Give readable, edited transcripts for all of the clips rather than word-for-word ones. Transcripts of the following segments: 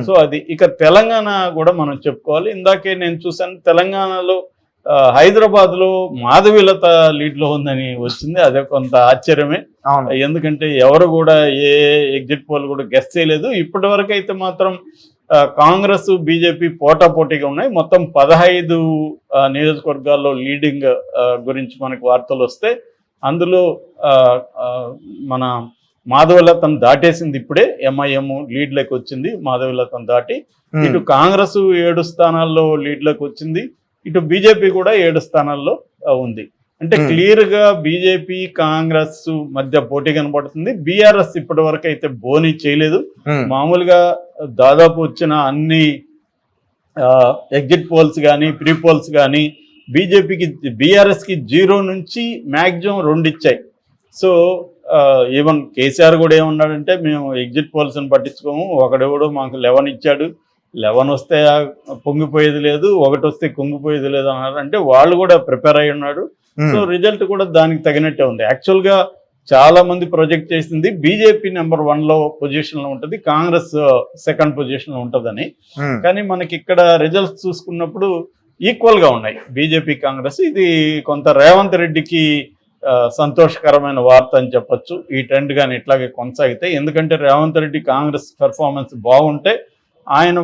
So అది ఇక తెలంగాణ కూడా మనం చెప్పుకోవాలి. ఇందాకే నేను చూసాను తెలంగాణలో హైదరాబాద్ లో మాధవీలత లీడ్ లో ఉందని వచ్చింది. అదే కొంత ఆశ్చర్యమే. ఎందుకంటే ఎవరు కూడా ఏ ఎగ్జిట్ పోల్ కూడా గెస్ చేయలేదు. ఇప్పటి వరకు అయితే మాత్రం కాంగ్రెస్ బీజేపీ పోటాపోటీగా ఉన్నాయి. మొత్తం 15 నియోజకవర్గాల్లో లీడింగ్ గురించి మనకు వార్తలు వస్తే అందులో మన మాధవీలతను దాటేసింది ఇప్పుడే. ఎంఐఎం లీడ్లోకి వచ్చింది మాధవీలతను దాటి. ఇటు కాంగ్రెస్ 7 స్థానాల్లో లీడ్లోకి వచ్చింది. ఇటు బీజేపీ కూడా 7 స్థానాల్లో ఉంది. అంటే క్లియర్ గా బీజేపీ కాంగ్రెస్ మధ్య పోటీ కనబడుతుంది. బీఆర్ఎస్ ఇప్పటి వరకు అయితే బోని చేయలేదు. మామూలుగా దాదాపు వచ్చిన అన్ని ఎగ్జిట్ పోల్స్ కానీ ప్రీ పోల్స్ కానీ బీజేపీకి బీఆర్ఎస్ కి 0 నుంచి మ్యాక్సిమం 2 ఇచ్చాయి. సో ఈవెన్ కేసీఆర్ కూడా ఏమన్నాడంటే మేము ఎగ్జిట్ పోల్స్ని పట్టించుకోము, ఒకడెవడో మాకు 11 ఇచ్చాడు, 11 వస్తే పొంగిపోయేది లేదు, 1 వస్తే కుంగిపోయేది లేదు అన్నారు. అంటే వాళ్ళు కూడా ప్రిపేర్ అయి ఉన్నాడు. సో రిజల్ట్ కూడా దానికి తగినట్టే ఉంది. యాక్చువల్గా చాలా మంది ప్రొజెక్ట్ చేసింది బీజేపీ నెంబర్ 1 పొజిషన్ లో ఉంటుంది, కాంగ్రెస్ 2nd పొజిషన్ లో ఉంటుందని. కానీ మనకి ఇక్కడ రిజల్ట్స్ చూసుకున్నప్పుడు ఈక్వల్ గా ఉన్నాయి బీజేపీ కాంగ్రెస్. ఇది కొంత రేవంత్ రెడ్డికి సంతోషకరమైన వార్త అని చెప్పొచ్చు. ఈ ట్రెండ్ కానీ ఇట్లాగే కొనసాగితే, ఎందుకంటే రేవంత్ రెడ్డి కాంగ్రెస్ పెర్ఫార్మెన్స్ బాగుంటే ఆయన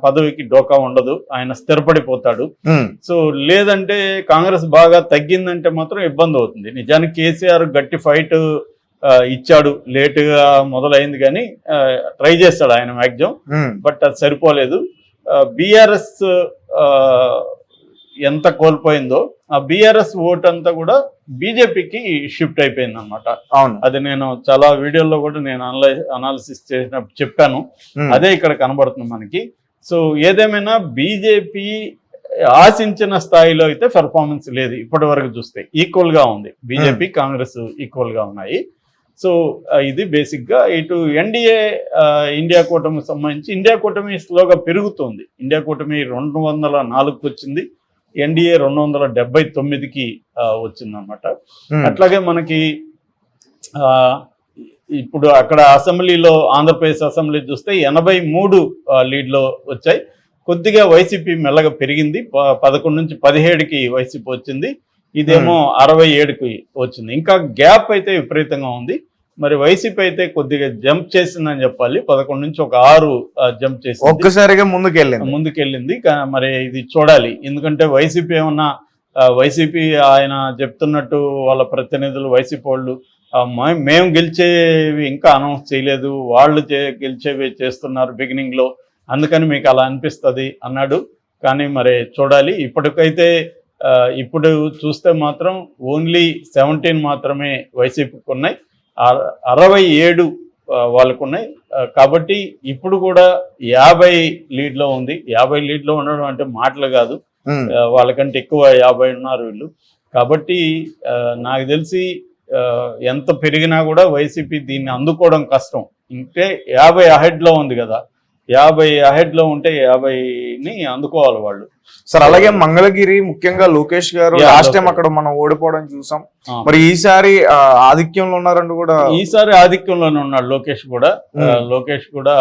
పదవికి డోకా ఉండదు, ఆయన స్థిరపడిపోతాడు. సో లేదంటే కాంగ్రెస్ బాగా తగ్గిందంటే మాత్రం ఇబ్బంది అవుతుంది. నిజానికి కేసీఆర్ గట్టి ఫైట్ ఇచ్చాడు, లేటుగా మొదలైంది కానీ ట్రై చేస్తాడు ఆయన మ్యాక్సిమం, బట్ అది సరిపోలేదు. బీఆర్ఎస్ ఎంత కోల్పోయిందో ఆ బీఆర్ఎస్ ఓట్ అంతా కూడా బీజేపీకి షిఫ్ట్ అయిపోయింది అనమాట. అవును, అది నేను చాలా వీడియోల్లో కూడా నేను అనాలిసిస్ చేసినప్పుడు చెప్పాను. అదే ఇక్కడ కనబడుతుంది మనకి. సో ఏదేమైనా బీజేపీ ఆశించిన స్థాయిలో అయితే పెర్ఫార్మెన్స్ లేదు ఇప్పటి వరకు చూస్తే. ఈక్వల్ గా ఉంది, బీజేపీ కాంగ్రెస్ ఈక్వల్ గా ఉన్నాయి. సో ఇది బేసిక్ గా ఇటు ఎన్డీఏ ఇండియా కూటమికి సంబంధించి ఇండియా కూటమి స్లోగా పెరుగుతుంది. ఇండియా కూటమి 204కి వచ్చింది, ఎన్డీఏ 279కి వచ్చిందనమాట. అట్లాగే మనకి ఇప్పుడు అక్కడ అసెంబ్లీలో ఆంధ్రప్రదేశ్ అసెంబ్లీ చూస్తే 83 లీడ్లో వచ్చాయి. కొద్దిగా వైసీపీ మెల్లగా పెరిగింది, 11 నుంచి 17కి వైసీపీ వచ్చింది. ఇదేమో 67కి వచ్చింది. ఇంకా గ్యాప్ అయితే విపరీతంగా ఉంది. మరి వైసీపీ అయితే కొద్దిగా జంప్ చేసిందని చెప్పాలి. 11 నుంచి ఒక 6 జంప్ చేసింది, ఒక్కసారిగా ముందుకెళ్ళింది. మరి ఇది చూడాలి, ఎందుకంటే వైసీపీ ఏమన్నా వైసీపీ ఆయన చెప్తున్నట్టు వాళ్ళ ప్రతినిధులు వైసీపీ వాళ్ళు మేము గెలిచేవి ఇంకా అనౌన్స్ చేయలేదు, వాళ్ళు గెలిచేవి చేస్తున్నారు బిగినింగ్ లో, అందుకని మీకు అలా అనిపిస్తుంది అన్నాడు. కానీ మరి చూడాలి. ఇప్పటికైతే ఇప్పుడు చూస్తే మాత్రం ఓన్లీ 17 మాత్రమే వైసీపీకి ఉన్నాయి, 67 వాళ్ళకు ఉన్నాయి. కాబట్టి ఇప్పుడు కూడా 50 లీడ్లో ఉంది. 50 లీడ్లో ఉండడం అంటే మాటలు కాదు, వాళ్ళకంటే ఎక్కువ 50 ఉన్నారు వీళ్ళు. కాబట్టి నాకు తెలిసి ఎంత పెరిగినా కూడా వైసీపీ దీన్ని అందుకోవడం కష్టం. ఇంకే 50 అహెడ్లో ఉంది కదా, 50 అహెడ్లో ఉంటే 50ని అందుకోవాలి వాళ్ళు. సార్ అలాగే మంగళగిరి ముఖ్యంగా లోకేష్ గారు లాస్ట్ టైం అక్కడ మనం ఓడిపోవడం చూసాం. మరి ఈసారి ఆధిక్యంలో ఉన్నారంటూ కూడా, ఈసారి ఆధిక్యంలోనే ఉన్నాడు లోకేష్ కూడా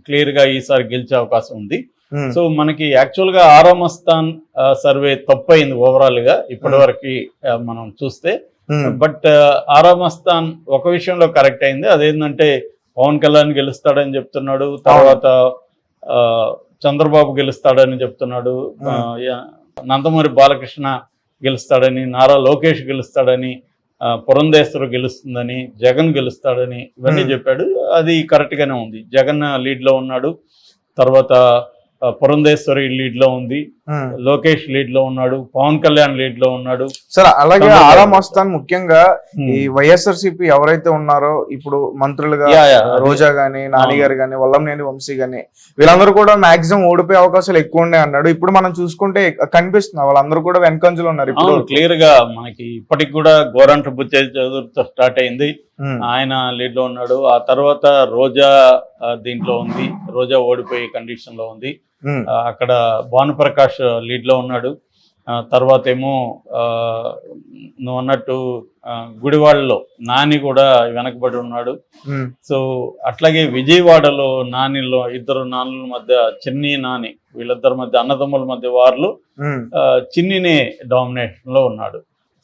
క్లియర్ గా ఈసారి గెలిచే అవకాశం ఉంది. సో మనకి యాక్చువల్ గా ఆరామస్థాన్ సర్వే తప్పైంది ఓవరాల్ గా ఇప్పటి వరకు మనం చూస్తే. బట్ ఆరామస్థాన్ ఒక విషయంలో కరెక్ట్ అయింది, అదేంటంటే పవన్ కళ్యాణ్ గెలుస్తాడని చెప్తున్నాడు, తర్వాత చంద్రబాబు గెలుస్తాడని చెప్తున్నాడు, నందమూరి బాలకృష్ణ గెలుస్తాడని, నారా లోకేష్ గెలుస్తాడని, పురంధేశ్వరి గెలుస్తుందని, జగన్ గెలుస్తాడని ఇవన్నీ చెప్పాడు. అది కరెక్ట్ గానే ఉంది. జగన్ లీడ్ లో ఉన్నాడు, తర్వాత పురంధేశ్వరి లీడ్ లో ఉంది, లోకేష్ లీడ్ లో ఉన్నాడు, పవన్ కళ్యాణ్ లీడ్ లో ఉన్నాడు. సార్ అలాగే ఆరామస్థాన్ ముఖ్యంగా ఈ వైఎస్ఆర్సీపీ ఎవరైతే ఉన్నారో ఇప్పుడు మంత్రులుగా రోజా గాని, నాని గారు గాని, వల్లంనేని వంశీ గాని, వీళ్ళందరూ కూడా మాక్సిమం ఓడిపోయే అవకాశాలు ఎక్కువ ఉన్నాయి అన్నాడు. ఇప్పుడు మనం చూసుకుంటే కనిపిస్తుంది వాళ్ళందరూ కూడా వెనకంజలో ఉన్నారు. ఇప్పుడు క్లియర్ గా మనకి ఇప్పటికి కూడా గోరంట్ల బుచ్చయ్య చౌదరితో స్టార్ట్ అయింది, ఆయన లీడ్ లో ఉన్నాడు. ఆ తర్వాత రోజా దీంట్లో ఉంది, రోజా ఓడిపోయే కండిషన్ లో ఉంది. అక్కడ భానుప్రకాష్ లీడ్ లో ఉన్నాడు. తర్వాత ఏమో నువ్వు అన్నట్టు గుడివాడలో నాని కూడా వెనకబడి ఉన్నాడు. సో అట్లాగే విజయవాడలో నానిలో ఇద్దరు నాన్నల మధ్య చిన్ని నాని వీళ్ళిద్దరి మధ్య అన్నదమ్ముల మధ్య వారిలో చిన్నినే డామినేషన్ లో ఉన్నాడు.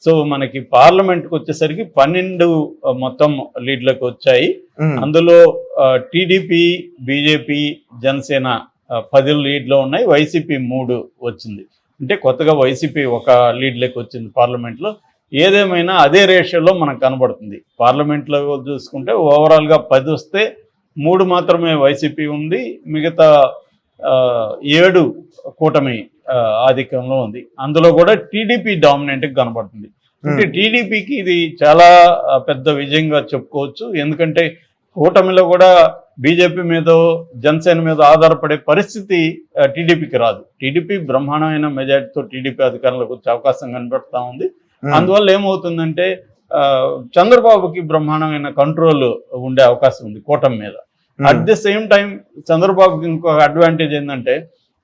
సో మనకి పార్లమెంట్కి వచ్చేసరికి 12 మొత్తం లీడ్లకు వచ్చాయి. అందులో టీడీపీ, బీజేపీ, జనసేన 10 లీడ్లో ఉన్నాయి. వైసీపీ 3 వచ్చింది. అంటే కొత్తగా వైసీపీ ఒక లీడ్లోకి వచ్చింది పార్లమెంట్లో. ఏదేమైనా అదే రేషియోలో మనకు కనబడుతుంది. పార్లమెంట్లో చూసుకుంటే ఓవరాల్గా 10 వస్తే 3 మాత్రమే వైసీపీ ఉంది, మిగతా 7 కూటమి ఆధిక్యంలో ఉంది. అందులో కూడా టీడీపీ డామినెంట్గా కనబడుతుంది. అంటే టీడీపీకి ఇది చాలా పెద్ద విజయంగా చెప్పుకోవచ్చు. ఎందుకంటే కూటమిలో కూడా బీజేపీ మీద, జనసేన మీద ఆధారపడే పరిస్థితి టీడీపీకి రాదు. టీడీపీ బ్రహ్మాండమైన మెజార్టీతో టీడీపీ అధికారంలోకి వచ్చే అవకాశం కనబడతా ఉంది. అందువల్ల ఏమవుతుందంటే చంద్రబాబుకి బ్రహ్మాండమైన కంట్రోల్ ఉండే అవకాశం ఉంది కూటమి మీద. అట్ ది సేమ్ టైం చంద్రబాబుకి ఇంకొక అడ్వాంటేజ్ ఏంటంటే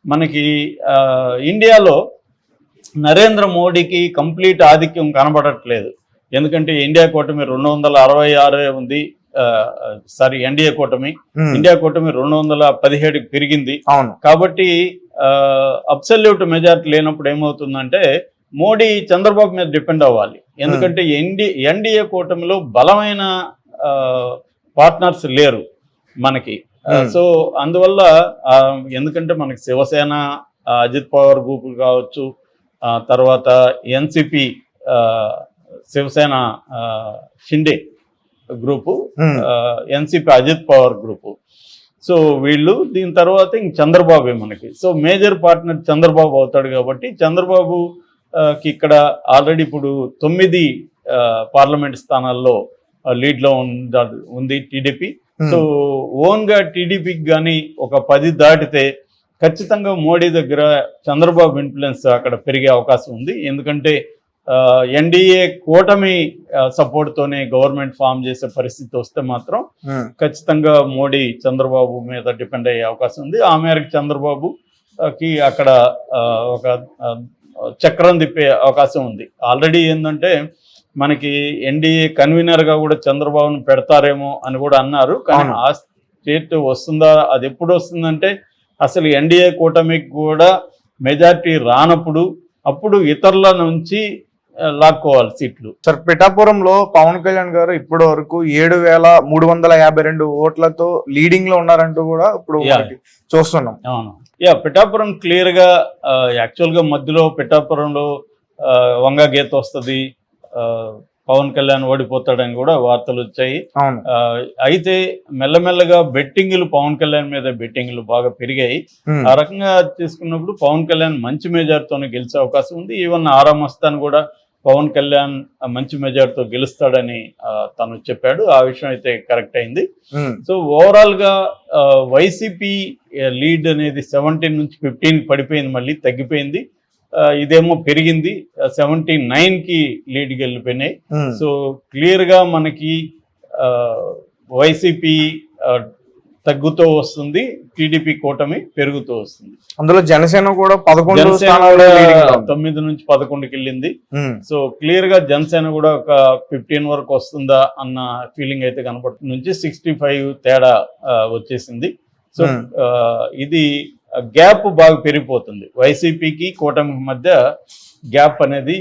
మనకి ఇండియాలో నరేంద్ర మోడీకి కంప్లీట్ ఆధిక్యం కనబడట్లేదు. ఎందుకంటే ఇండియా కూటమి 266 ఉంది. సారీ, ఎన్డీఏ కూటమి, ఇండియా కూటమి 217కి పెరిగింది. కాబట్టి అబ్సల్యూట్ మెజారిటీ లేనప్పుడు ఏమవుతుందంటే మోడీ చంద్రబాబు మీద డిపెండ్ అవ్వాలి. ఎందుకంటే ఎన్డీఏ కూటమిలో బలమైన పార్ట్నర్స్ లేరు మనకి. సో అందువల్ల ఎందుకంటే మనకి శివసేన, అజిత్ పవార్ గ్రూపులు కావచ్చు, తర్వాత NCP, Shiv Sena Shinde group, NCP Ajit Pawar group. So వీళ్ళు దీని తర్వాత ఇంక చంద్రబాబే మనకి. సో మేజర్ పార్ట్నర్ చంద్రబాబు అవుతాడు. కాబట్టి చంద్రబాబుకి ఇక్కడ ఆల్రెడీ ఇప్పుడు 9 పార్లమెంట్ స్థానాల్లో లీడ్లో ఉంది టీడీపీ. సో ఓన్గా టీడీపీకి కానీ ఒక 10 దాటితే ఖచ్చితంగా మోడీ దగ్గర చంద్రబాబు ఇన్ఫ్లుయెన్స్ అక్కడ పెరిగే అవకాశం ఉంది. ఎందుకంటే ఎన్డీఏ కూటమి సపోర్ట్తోనే గవర్నమెంట్ ఫామ్ చేసే పరిస్థితి వస్తే మాత్రం ఖచ్చితంగా మోడీ చంద్రబాబు మీద డిపెండ్ అయ్యే అవకాశం ఉంది. ఆ మేరకు చంద్రబాబుకి అక్కడ ఒక చక్రం తిప్పే అవకాశం ఉంది. ఆల్రెడీ ఏంటంటే మనకి ఎన్డీఏ కన్వీనర్గా కూడా చంద్రబాబును పెడతారేమో అని కూడా అన్నారు. కానీ ఆ స్టేట్ వస్తుందా, అది ఎప్పుడు వస్తుందంటే అసలు ఎన్డీఏ కూటమికి కూడా మెజారిటీ రానప్పుడు, అప్పుడు ఇతరుల నుంచి లాక్కోవాలి సీట్లు. సార్, పిఠాపురంలో పవన్ కళ్యాణ్ గారు ఇప్పటి వరకు 7,352 ఓట్లతో లీడింగ్ లో ఉన్నారంటూ కూడా ఇప్పుడు చూస్తున్నాం. అవును, పిఠాపురం క్లియర్ గా యాక్చువల్ గా మధ్యలో పిఠాపురంలో వంగ గీత వస్తుంది, పవన్ కళ్యాణ్ ఓడిపోతాడని కూడా వార్తలు వచ్చాయి. అయితే మెల్లమెల్లగా బెట్టింగ్లు పవన్ కళ్యాణ్ మీద బెట్టింగ్లు బాగా పెరిగాయి. ఆ రకంగా తీసుకున్నప్పుడు పవన్ కళ్యాణ్ మంచి మెజార్టీతోనే గెలిచే అవకాశం ఉంది. ఈవెన్ ఆరామస్తాన్ కూడా పవన్ కళ్యాణ్ మంచి మెజార్టీతో గెలుస్తాడని తను చెప్పాడు. ఆ విషయం అయితే కరెక్ట్ అయింది. సో ఓవరాల్ గా వైసీపీ లీడ్ అనేది 17 నుంచి 15 పడిపోయింది, మళ్ళీ తగ్గిపోయింది. ఇదేమో పెరిగింది, 79కి లీడ్కి వెళ్ళిపోయినాయి. సో క్లియర్ గా మనకి వైసీపీ తగ్గుతూ వస్తుంది, టీడీపీ కూటమి పెరుగుతూ వస్తుంది. అందులో జనసేన కూడా 9 నుంచి 11కి వెళ్ళింది. సో క్లియర్ గా జనసేన కూడా ఒక 15 వరకు వస్తుందా అన్న ఫీలింగ్ అయితే కనపడుతుంది. నుంచి 65 తేడా వచ్చేసింది. సో ఇది గ్యాప్ బాగా పెరిగిపోతుంది. వైసీపీకి కూటమి మధ్య గ్యాప్ అనేది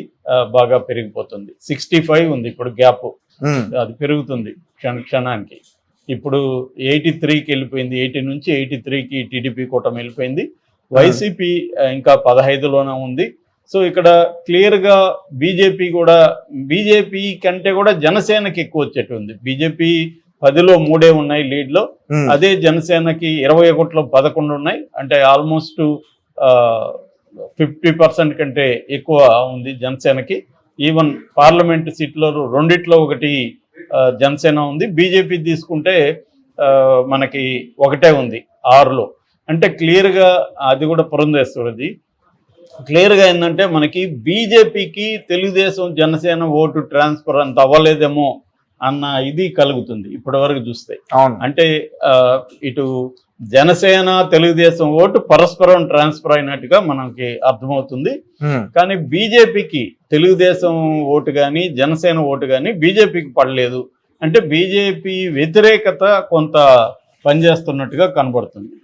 బాగా పెరిగిపోతుంది. 65 ఉంది ఇప్పుడు గ్యాప్, అది పెరుగుతుంది క్షణానికి. ఇప్పుడు 83కి వెళ్ళిపోయింది, 80 నుంచి 83కి టీడీపీ కూటమి వెళ్ళిపోయింది. వైసీపీ ఇంకా 15లోనే ఉంది. సో ఇక్కడ క్లియర్గా బీజేపీ కంటే కూడా జనసేనకి ఎక్కువ వచ్చేట్టు ఉంది. బీజేపీ 10లో 3 ఉన్నాయి లీడ్లో, అదే జనసేనకి 21లో 11 ఉన్నాయి. అంటే ఆల్మోస్ట్ 50% కంటే ఎక్కువ ఉంది జనసేనకి. ఈవెన్ పార్లమెంట్ సీట్లో 2లో 1 జనసేన ఉంది. బీజేపీ తీసుకుంటే మనకి 1 ఉంది 6లో. అంటే క్లియర్గా అది కూడా పురంధేశ్వరది. క్లియర్గా ఏంటంటే మనకి బీజేపీకి తెలుగుదేశం జనసేన ఓటు ట్రాన్స్ఫర్ అంత అవ్వలేదేమో అన్న ఇది కలుగుతుంది ఇప్పటి వరకు చూస్తే. అవును. అంటే ఇటు జనసేన తెలుగుదేశం ఓటు పరస్పరం ట్రాన్స్ఫర్ అయినట్టుగా మనకి అర్థమవుతుంది. కానీ బీజేపీకి తెలుగుదేశం ఓటు కానీ జనసేన ఓటు కానీ బీజేపీకి పడలేదు. అంటే బీజేపీ వ్యతిరేకత కొంత పనిచేస్తున్నట్టుగా కనబడుతుంది.